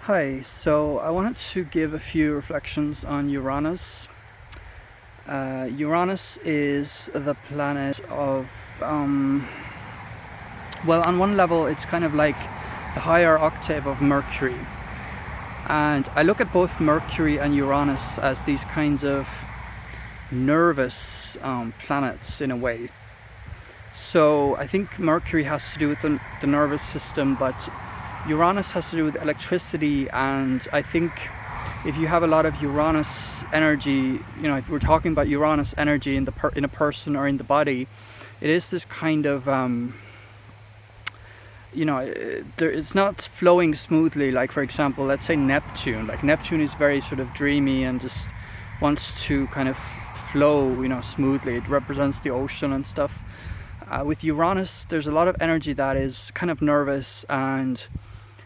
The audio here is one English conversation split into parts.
Hi, so I wanted to give a few reflections on Uranus. Uranus is the planet of, well, on one level, it's kind of like the higher octave of Mercury. And I look at both Mercury and Uranus as these kinds of nervous planets in a way. So I think Mercury has to do with the nervous system, but Uranus has to do with electricity. And I think if you have a lot of Uranus energy, if we're talking about Uranus energy in a person or in the body, it is this kind of it's not flowing smoothly. Like, for example, let's say Neptune. Like, Neptune is very sort of dreamy and just wants to kind of flow smoothly. It represents the ocean and stuff. With Uranus, there's a lot of energy that is kind of nervous, and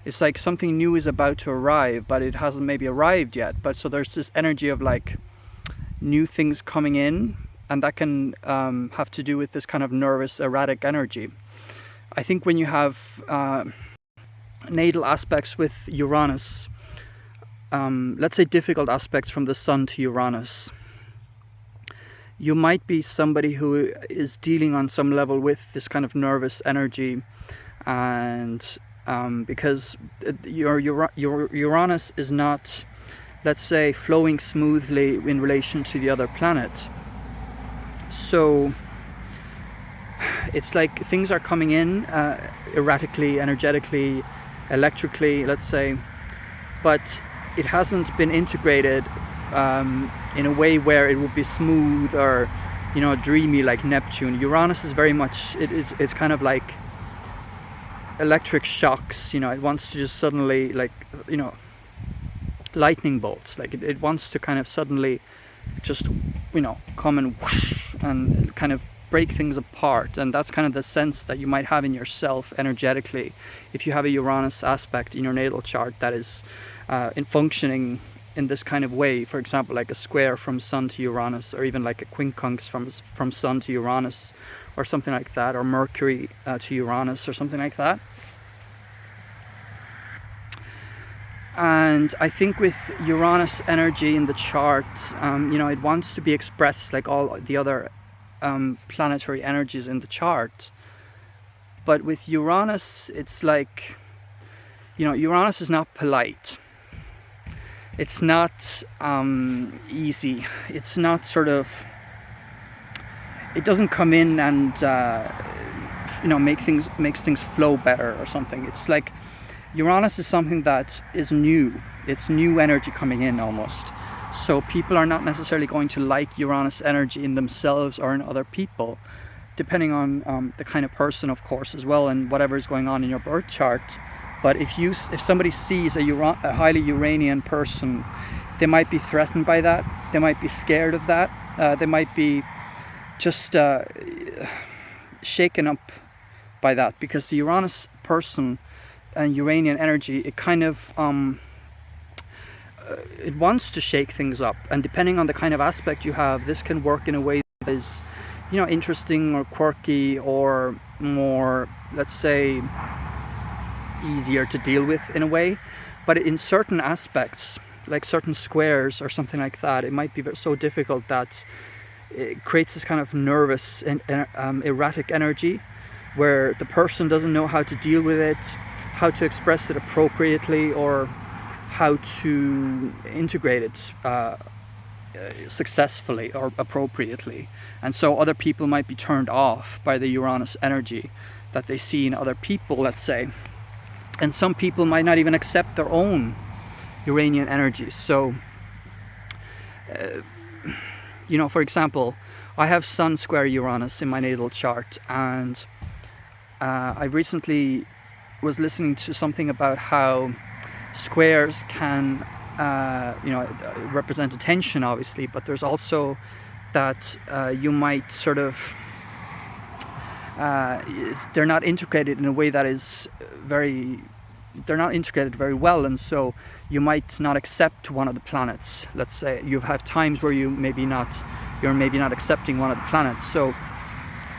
it's like something new is about to arrive, but it hasn't maybe arrived yet. But so there's this energy of like new things coming in, and that can have to do with this kind of nervous, erratic energy. I think when you have natal aspects with Uranus, let's say difficult aspects from the Sun to Uranus, you might be somebody who is dealing on some level with this kind of nervous energy, and because your Uranus is not, let's say, flowing smoothly in relation to the other planet. So it's like things are coming in erratically, energetically, electrically, let's say, but it hasn't been integrated in a way where it would be smooth or dreamy like Neptune. Uranus is very much, it's kind of like electric shocks. It wants to just suddenly, like, lightning bolts. Like, it wants to kind of suddenly just come and whoosh and kind of break things apart. And that's kind of the sense that you might have in yourself energetically if you have a Uranus aspect in your natal chart that is in functioning in this kind of way. For example, like a square from Sun to Uranus, or even like a quincunx from Sun to Uranus, or something like that, or Mercury to Uranus, or something like that. And I think with Uranus energy in the chart, it wants to be expressed like all the other planetary energies in the chart. But with Uranus, it's like, Uranus is not polite. It's not easy. It's not sort of, it doesn't come in and makes things flow better or something. It's like Uranus is something that is new. It's new energy coming in almost. So people are not necessarily going to like Uranus energy in themselves or in other people, depending on the kind of person, of course, as well, and whatever is going on in your birth chart. But if somebody sees a highly Uranian person, they might be threatened by that. They might be scared of that. They might be just shaken up by that, because the Uranus person and Uranian energy, it kind of it wants to shake things up. And depending on the kind of aspect you have, this can work in a way that is, interesting or quirky, or more, let's say, easier to deal with in a way. But in certain aspects, like certain squares or something like that, it might be so difficult that it creates this kind of nervous and erratic energy, where the person doesn't know how to deal with it, how to express it appropriately, or how to integrate it successfully or appropriately. And so other people might be turned off by the Uranus energy that they see in other people, let's say. And some people might not even accept their own Uranian energy. So, for example, I have Sun square Uranus in my natal chart, and I recently was listening to something about how squares can, represent attention, obviously, but there's also that you might sort of, they're not integrated in a way that is they're not integrated very well, and so you might not accept one of the planets. Let's say you have times where you're maybe not accepting one of the planets. So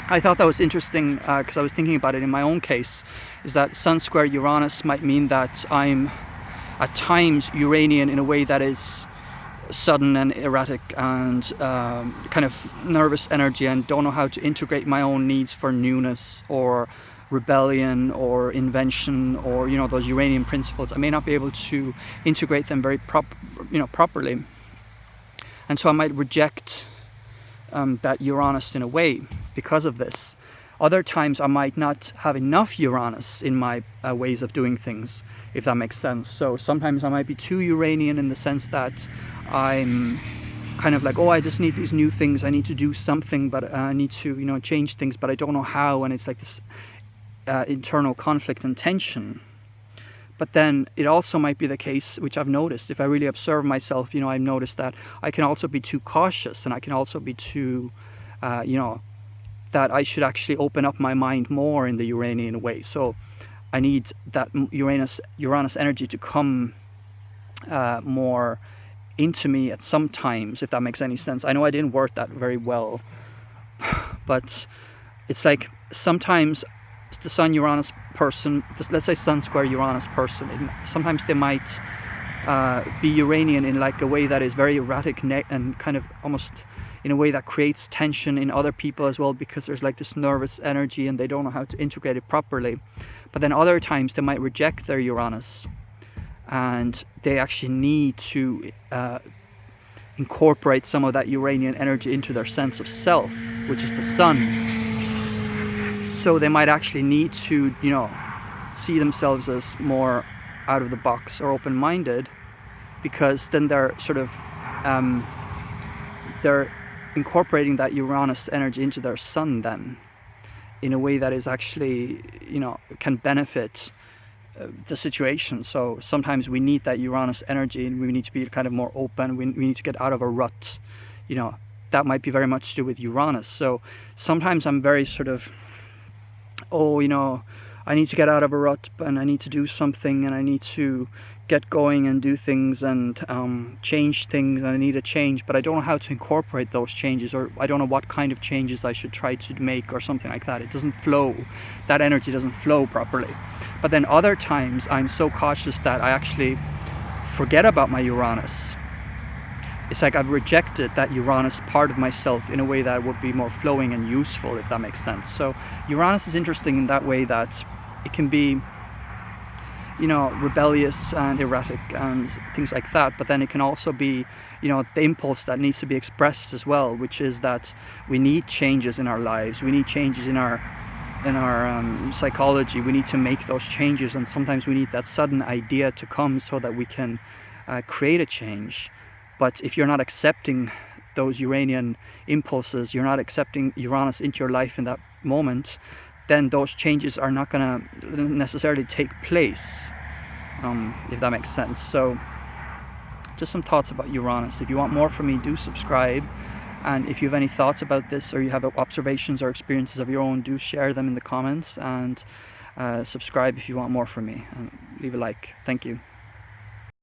I thought that was interesting, because I was thinking about it in my own case, is that Sun square Uranus might mean that I'm at times Uranian in a way that is sudden and erratic and kind of nervous energy, and don't know how to integrate my own needs for newness or rebellion or invention, or those Uranian principles. I may not be able to integrate them very properly, and so I might reject that Uranus in a way because of this. Other times I might not have enough Uranus in my ways of doing things, if that makes sense. So sometimes I might be too Uranian in the sense that I'm kind of like, oh, I just need these new things, I need to do something, but I need to change things, but I don't know how, and it's like this internal conflict and tension. But then it also might be the case, which I've noticed, if I really observe myself, I've noticed that I can also be too cautious, and I can also be too, that I should actually open up my mind more in the Uranian way. So I need that Uranus energy to come more into me at some times, if that makes any sense. I know I didn't word that very well, but it's like sometimes the Sun Uranus person, let's say Sun square Uranus person, sometimes they might be Uranian in like a way that is very erratic and kind of almost in a way that creates tension in other people as well, because there's like this nervous energy and they don't know how to integrate it properly. But then other times they might reject their Uranus, and they actually need to incorporate some of that Uranian energy into their sense of self, which is the Sun. So they might actually need to, see themselves as more out of the box or open-minded, because then they're sort of, they're incorporating that Uranus energy into their Sun then, in a way that is actually, can benefit the situation. So sometimes we need that Uranus energy, and we need to be kind of more open. We need to get out of a rut. That might be very much to do with Uranus. So sometimes I'm very sort of, I need to get out of a rut, and I need to do something, and I need to get going and do things and change things, and I need a change, but I don't know how to incorporate those changes, or I don't know what kind of changes I should try to make, or something like that. It doesn't flow. That energy doesn't flow properly. But then other times I'm so cautious that I actually forget about my Uranus. It's like I've rejected that Uranus part of myself in a way that would be more flowing and useful, if that makes sense. So Uranus is interesting in that way that it can be, rebellious and erratic and things like that. But then it can also be, the impulse that needs to be expressed as well, which is that we need changes in our lives. We need changes in our psychology. We need to make those changes, and sometimes we need that sudden idea to come so that we can create a change. But if you're not accepting those Uranian impulses, you're not accepting Uranus into your life in that moment, then those changes are not going to necessarily take place, if that makes sense. So just some thoughts about Uranus. If you want more from me, do subscribe. And if you have any thoughts about this, or you have observations or experiences of your own, do share them in the comments, and subscribe if you want more from me, and leave a like. Thank you.